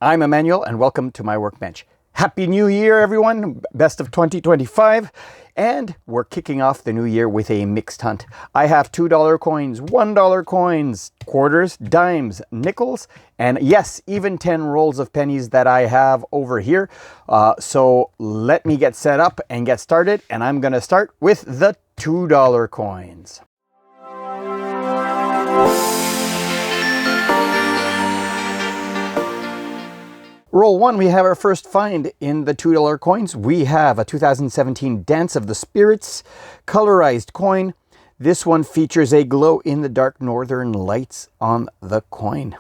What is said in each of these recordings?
I'm Emmanuel and welcome to my workbench. Happy New Year, everyone. Best of 2025. And we're kicking off the new year with a mixed hunt. I have $2 coins, $1 coins, quarters, dimes, nickels, and yes, even 10 rolls of pennies that I have over here. So let me get set up and get started. And I'm going to start with the $2 coins. Roll 1, we have our first find in the $2 coins. We have a 2017 Dance of the Spirits colorized coin. This one features a glow-in-the-dark northern lights on the coin.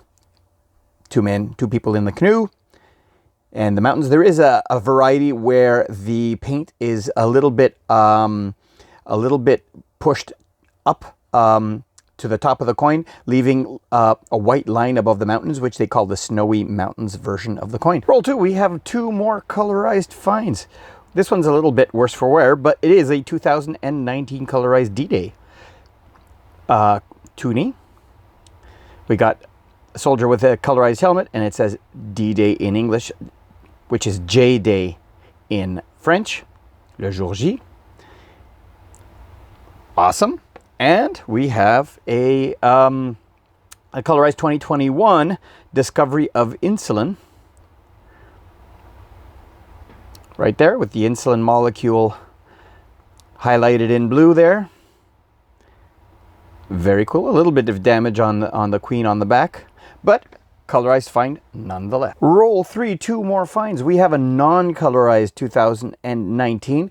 2 men, 2 people in the canoe. And the mountains, there is a variety where the paint is a little bit pushed up to the top of the coin, leaving a white line above the mountains, which they call the Snowy Mountains version of the coin. Roll 2, we have 2 more colorized finds. This one's a little bit worse for wear, but it is a 2019 colorized D-Day toonie. We got a soldier with a colorized helmet, and it says D-Day in English, which is J-Day in French, le jour J. Awesome. And we have a colorized 2021 discovery of insulin. Right there with the insulin molecule highlighted in blue there. Very cool. A little bit of damage on the queen on the back, but colorized find nonetheless. Roll 3, 2 more finds. We have a non-colorized 2019.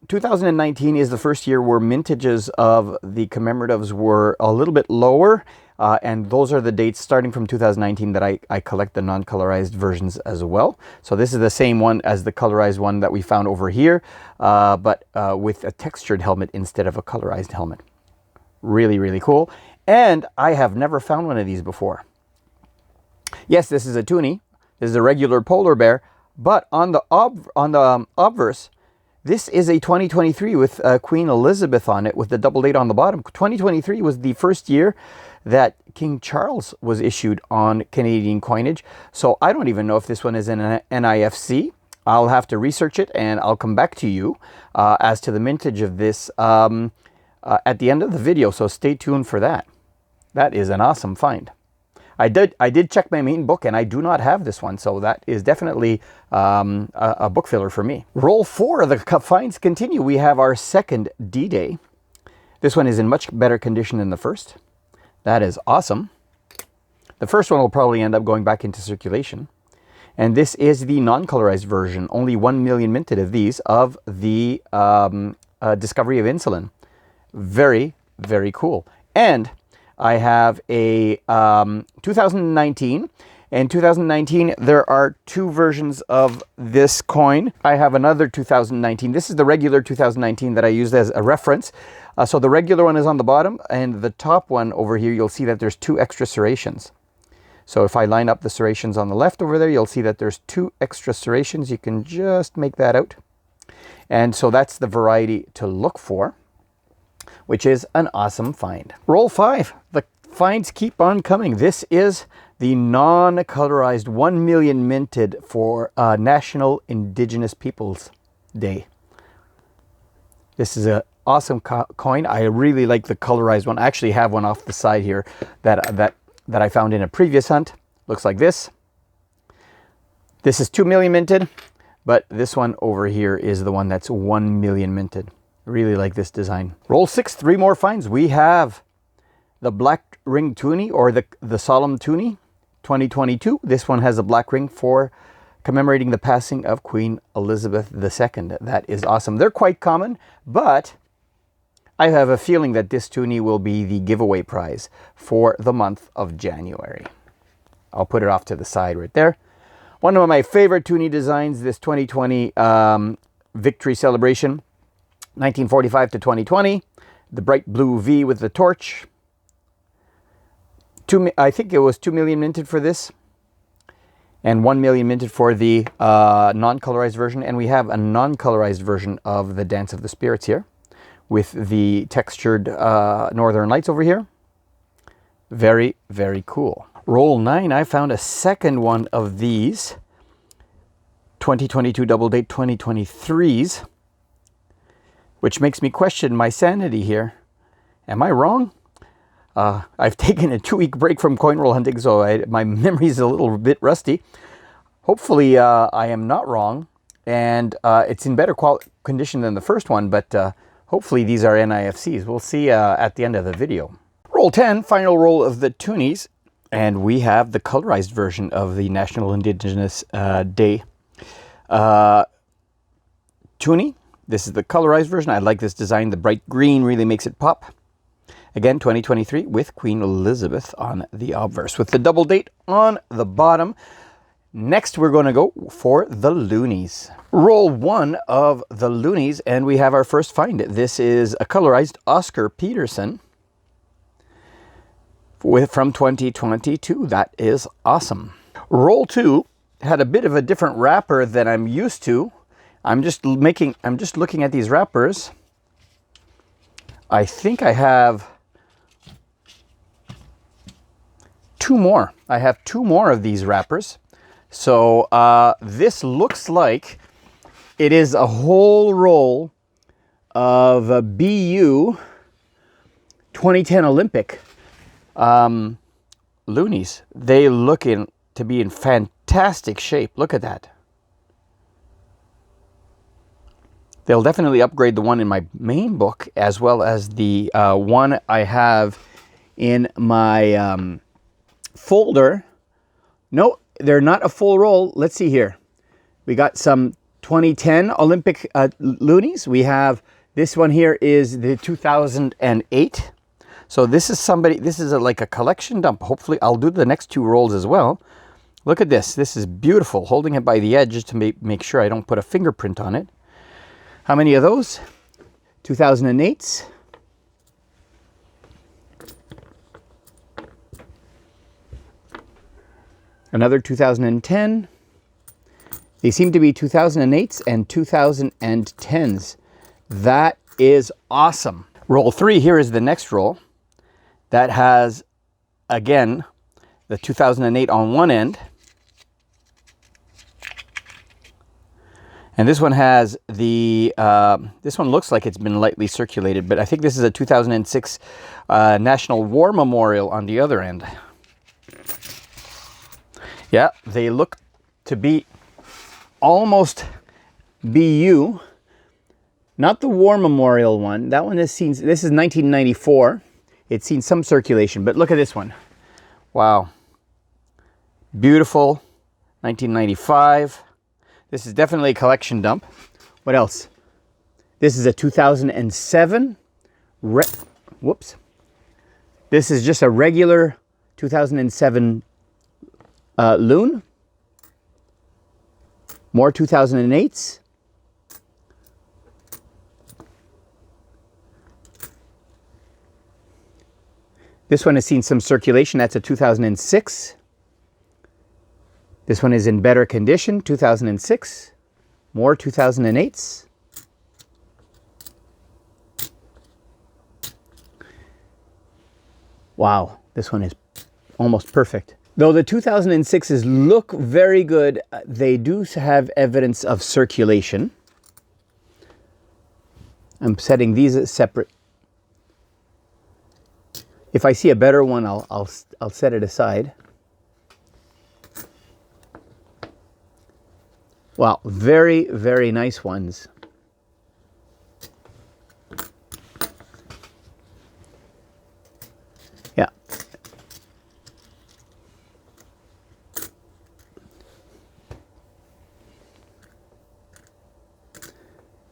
2019 is the first year where mintages of the commemoratives were a little bit lower, and those are the dates starting from 2019 that I collect the non-colorized versions as well. So this is the same one as the colorized one that we found over here, but with a textured helmet instead of a colorized helmet. Really, really cool. And I have never found one of these before. Yes, this is a toonie. This is a regular polar bear, but on the obverse, this is a 2023 with Queen Elizabeth on it with the double date on the bottom. 2023 was the first year that King Charles was issued on Canadian coinage. So I don't even know if this one is an NIFC. I'll have to research it and I'll come back to you as to the mintage of this at the end of the video. So stay tuned for that. That is an awesome find. I did check my main book and I do not have this one, so that is definitely a book filler for me. Roll 4, the finds continue. We have our second D-Day. This one is in much better condition than the first. That is awesome. The first one will probably end up going back into circulation. And this is the non-colorized version. Only 1 million minted of these of the discovery of insulin. Very, very cool. And I have a 2019. In 2019, there are 2 versions of this coin. I have another 2019. This is the regular 2019 that I used as a reference. So the regular one is on the bottom, and the top one over here, you'll see that there's 2 extra serrations. So if I line up the serrations on the left over there, you'll see that there's 2 extra serrations. You can just make that out. And so that's the variety to look for, which is an awesome find. Roll 5. The finds keep on coming. This is the non-colorized 1 million minted for National Indigenous Peoples Day. This is an awesome coin. I really like the colorized one. I actually have one off the side here that I found in a previous hunt. Looks like this. This is 2 million minted, but this one over here is the one that's 1 million minted. Really like this design. Roll 6, 3 more finds. We have the Black Ring Toonie, or the Solemn Toonie 2022. This one has a black ring for commemorating the passing of Queen Elizabeth II. That is awesome. They're quite common, but I have a feeling that this toonie will be the giveaway prize for the month of January. I'll put it off to the side right there. One of my favorite toonie designs, this 2020 Victory Celebration. 1945 to 2020, the bright blue V with the torch. I think it was 2 million minted for this, and 1 million minted for the non-colorized version. And we have a non-colorized version of the Dance of the Spirits here, with the textured northern lights over here. Very, very cool. Roll 9, I found a second one of these 2022 double date 2023s, which makes me question my sanity here. Am I wrong? I've taken a 2-week break from coin roll hunting, so my memory is a little bit rusty. Hopefully I am not wrong, and it's in better condition than the first one, but hopefully these are NIFCs. We'll see at the end of the video. Roll 10, final roll of the toonies, and we have the colorized version of the National Indigenous Day toonie. This is the colorized version. I like this design. The bright green really makes it pop. Again, 2023 with Queen Elizabeth on the obverse with the double date on the bottom. Next, we're going to go for the loonies. Roll 1 of the loonies, and we have our first find. This is a colorized Oscar Peterson from 2022. That is awesome. Roll 2 had a bit of a different wrapper than I'm used to. I'm just looking at these wrappers. I think I have 2 more. I have 2 more of these wrappers. So this looks like it is a whole roll of a BU 2010 Olympic loonies. They look to be in fantastic shape. Look at that. They'll definitely upgrade the one in my main book as well as the one I have in my folder. No, they're not a full roll. Let's see here. We got some 2010 Olympic loonies. We have this one here is the 2008. So this is like a collection dump. Hopefully I'll do the next 2 rolls as well. Look at this. This is beautiful. Holding it by the edge just to make sure I don't put a fingerprint on it. How many of those? 2008s. Another 2010. They seem to be 2008s and 2010s. That is awesome. Roll 3, here is the next roll. That has, again, the 2008 on one end. And this one has the, this one looks like it's been lightly circulated, but I think this is a 2006 National War Memorial on the other end. Yeah, they look to be almost BU. Not the War Memorial one. That one has seen, this is 1994. It's seen some circulation, but look at this one. Wow. Beautiful. 1995. This is definitely a collection dump. What else? This is a 2007. Whoops. This is just a regular 2007 loon. More 2008s. This one has seen some circulation. That's a 2006. This one is in better condition, 2006. More 2008s. Wow, this one is almost perfect. Though the 2006s look very good, they do have evidence of circulation. I'm setting these as separate. If I see a better one, I'll set it aside. Wow, very, very nice ones. Yeah.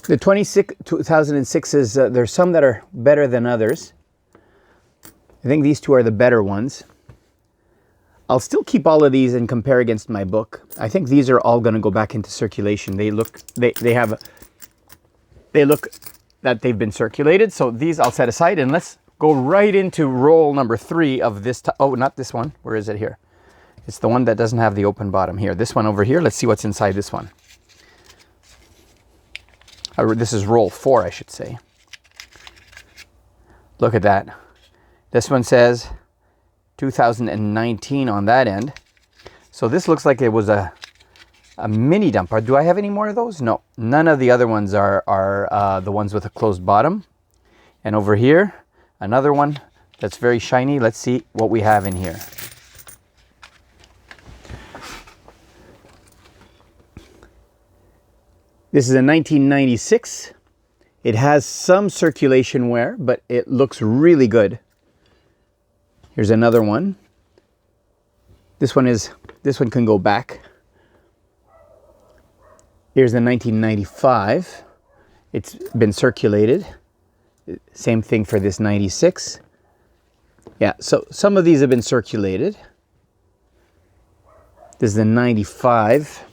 The 2006s, there's some that are better than others. I think these 2 are the better ones. I'll still keep all of these and compare against my book. I think these are all going to go back into circulation. They look that they've been circulated. So these I'll set aside, and let's go right into roll number 3 of this. Oh, not this one. Where is it here? It's the one that doesn't have the open bottom here. This one over here. Let's see what's inside this one. This is roll 4, I should say. Look at that. This one says 2019 on that end. So this looks like it was a mini dump. Do I have any more of those? No, none of the other ones are the ones with a closed bottom. And over here, another one that's very shiny. Let's see what we have in here. This is a 1996. It has some circulation wear, but it looks really good. Here's another one. This one can go back. Here's the 1995. It's been circulated. Same thing for this 96. Yeah, so some of these have been circulated. This is the 95.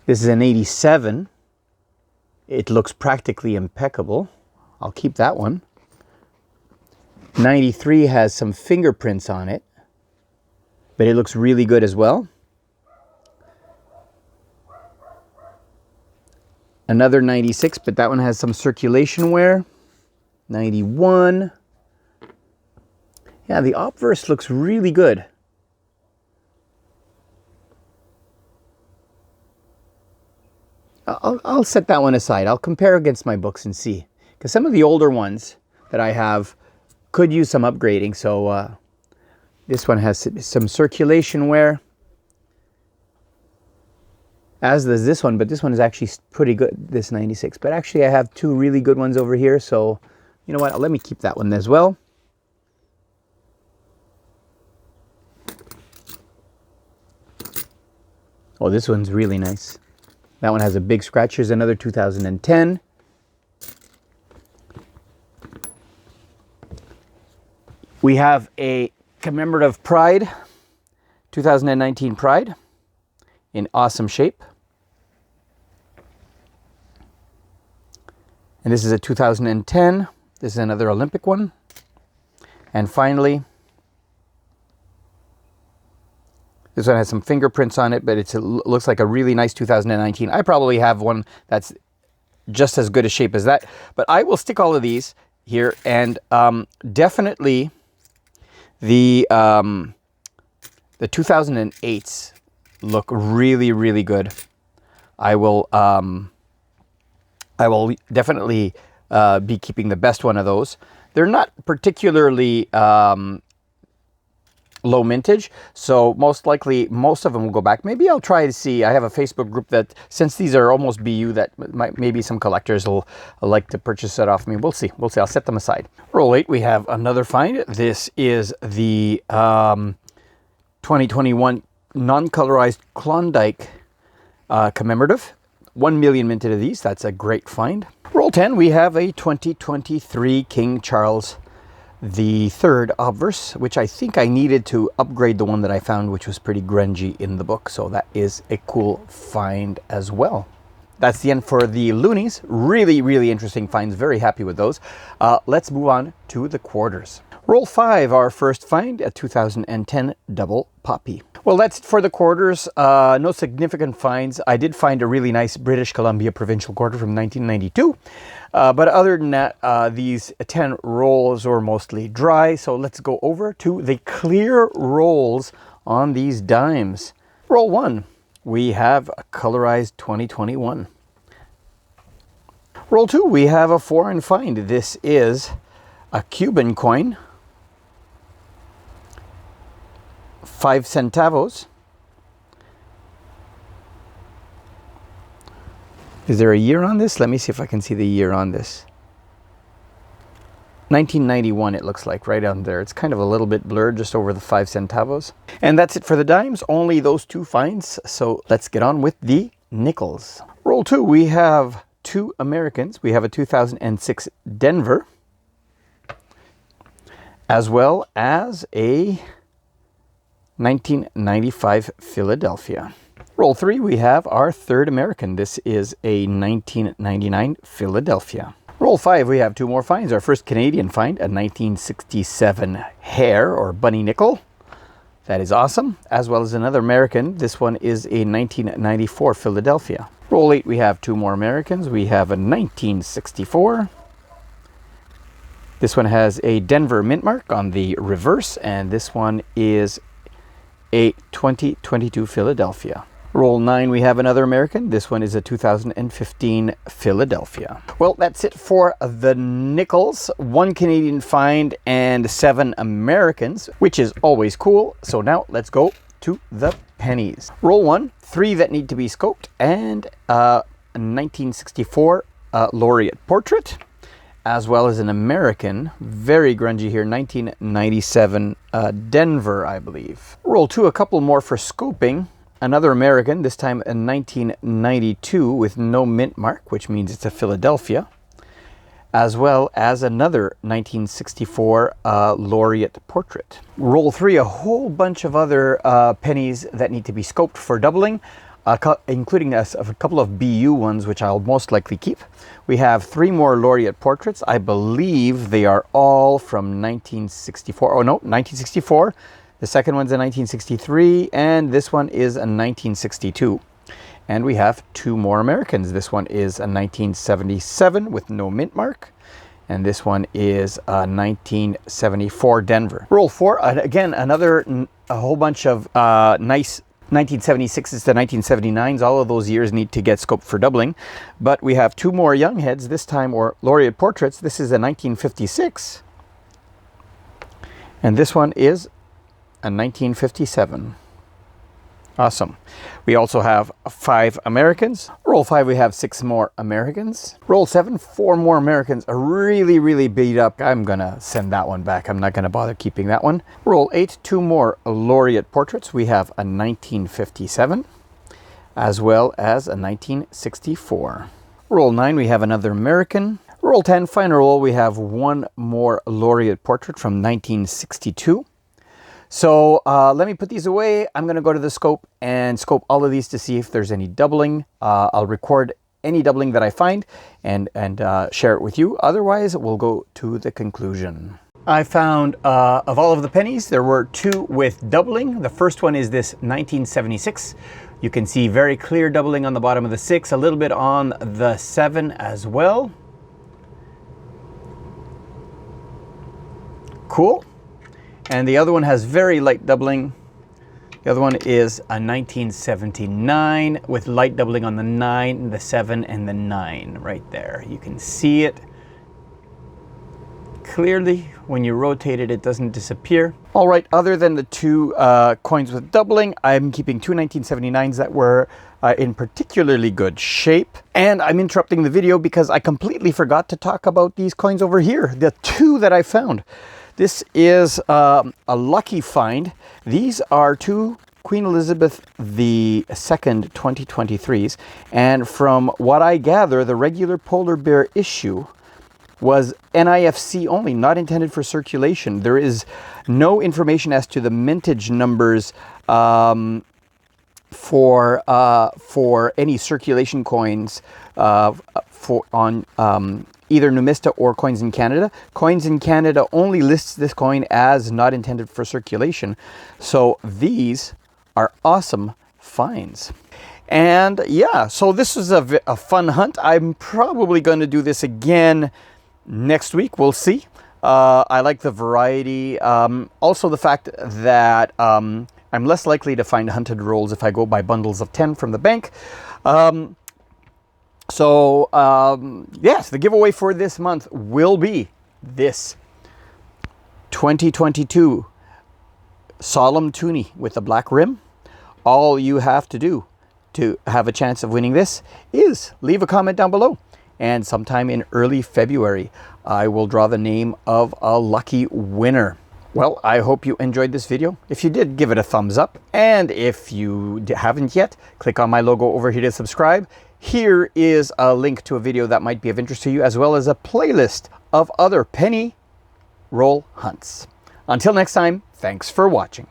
This is an 87. It looks practically impeccable. I'll keep that one. 93 has some fingerprints on it, but it looks really good as well. Another 96, but that one has some circulation wear. 91. Yeah, the obverse looks really good. I'll set that one aside. I'll compare against my books and see. Because some of the older ones that I have could use some upgrading. So this one has some circulation wear. As does this one, but this one is actually pretty good, this 96. But actually I have two really good ones over here. So you know what? Let me keep that one as well. Oh, this one's really nice. That one has a big scratch. Here's another 2010. We have a commemorative Pride, 2019 Pride, in awesome shape. And this is a 2010. This is another Olympic one. And finally, this one has some fingerprints on it, but it looks like a really nice 2019. I probably have one that's just as good a shape as that. But I will stick all of these here, and definitely the 2008s look really, really good. I will definitely be keeping the best one of those. They're not particularly low mintage, so most likely most of them will go back. Maybe I'll try to see. I have a Facebook group that, since these are almost BU, that maybe some collectors will like to purchase it off me. We'll see. I'll set them aside. Roll 8, we have another find. This is the 2021 non-colorized Klondike commemorative. 1 million minted of these. That's a great find. Roll 10, we have a 2023 King Charles the third obverse, which I think I needed to upgrade the one that I found, which was pretty grungy in the book. So that is a cool find as well. That's the end for the loonies. Really, really interesting finds. Very happy with those. Let's move on to the quarters. Roll 5, our first find, a 2010 double poppy. Well, that's it for the quarters. No significant finds. I did find a really nice British Columbia provincial quarter from 1992. But other than that, these 10 rolls were mostly dry. So let's go over to the clear rolls on these dimes. Roll 1, we have a colorized 2021. Roll 2, we have a foreign find. This is a Cuban coin, 5 centavos. Is there a year on this? Let me see if I can see the year on this. 1991 it looks like, right on there. It's kind of a little bit blurred just over the 5 centavos. And that's it for the dimes, only those 2 finds. So let's get on with the nickels. Roll 2, we have 2 Americans. We have a 2006 Denver, as well as a 1995 Philadelphia. Roll 3, we have our third American. This is a 1999 Philadelphia. Roll 5, we have 2 more finds. Our first Canadian find, a 1967 Hare or Bunny Nickel. That is awesome. As well as another American. This one is a 1994 Philadelphia. Roll 8, we have 2 more Americans. We have a 1964 This one has a Denver mint mark on the reverse, and this one is a 2022 Philadelphia. Roll 9, we have another American. This one is a 2015 Philadelphia. Well, that's it for the nickels. 1 Canadian find and 7 Americans, which is always cool. So now let's go to the pennies. Roll 1, 3 that need to be scoped, and a 1964 laureate portrait, as well as an American, very grungy here, 1997 Denver, I believe. Roll 2, a couple more for scoping. Another American, this time a 1992 with no mint mark, which means it's a Philadelphia, as well as another 1964 laureate portrait. Roll 3, a whole bunch of other pennies that need to be scoped for doubling, including a couple of BU ones, which I'll most likely keep. We have 3 more laureate portraits. I believe they are all from 1964. Oh no, 1964. The second one's a 1963, and this one is a 1962. And we have 2 more Americans. This one is a 1977 with no mint mark, and this one is a 1974 Denver. Roll 4, again, a whole bunch of nice 1976s to 1979s. All of those years need to get scoped for doubling, but we have 2 more young heads this time, or laureate portraits. This is a 1956, and this one is a 1957. Awesome. We also have 5 Americans. Roll 5, we have 6 more Americans. Roll 7, 4 more Americans are really, really beat up. I'm gonna send that one back. I'm not gonna bother keeping that one. Roll 8, 2 more laureate portraits. We have a 1957, as well as a 1964. Roll 9, we have another American. Roll 10, final roll, we have 1 more laureate portrait from 1962. So let me put these away. I'm going to go to the scope and scope all of these to see if there's any doubling. I'll record any doubling that I find and share it with you. Otherwise, we'll go to the conclusion. I found, of all of the pennies, there were 2 with doubling. The first one is this 1976. You can see very clear doubling on the bottom of the 6, a little bit on the 7 as well. Cool. And the other one has very light doubling. The other one is a 1979 with light doubling on the 9, the 7, and the 9 right there. You can see it clearly. When you rotate it, it doesn't disappear. All right, other than the 2 coins with doubling, I'm keeping 2 1979s that were in particularly good shape. And I'm interrupting the video because I completely forgot to talk about these coins over here, the 2 that I found. This is a lucky find. These are 2 Queen Elizabeth II 2023s. And from what I gather, the regular polar bear issue was NIFC only, not intended for circulation. There is no information as to the mintage numbers for any circulation coins on either Numista or Coins in Canada. Coins in Canada only lists this coin as not intended for circulation. So these are awesome finds. And yeah, so this was a fun hunt. I'm probably going to do this again next week. We'll see. I like the variety. Also the fact that I'm less likely to find hunted rolls if I go by bundles of 10 from the bank. Yes, the giveaway for this month will be this 2022 Solemn Toonie with a black rim. All you have to do to have a chance of winning this is leave a comment down below. And sometime in early February, I will draw the name of a lucky winner. Well, I hope you enjoyed this video. If you did, give it a thumbs up. And if you haven't yet, click on my logo over here to subscribe. Here is a link to a video that might be of interest to you, as well as a playlist of other penny roll hunts. Until next time, thanks for watching.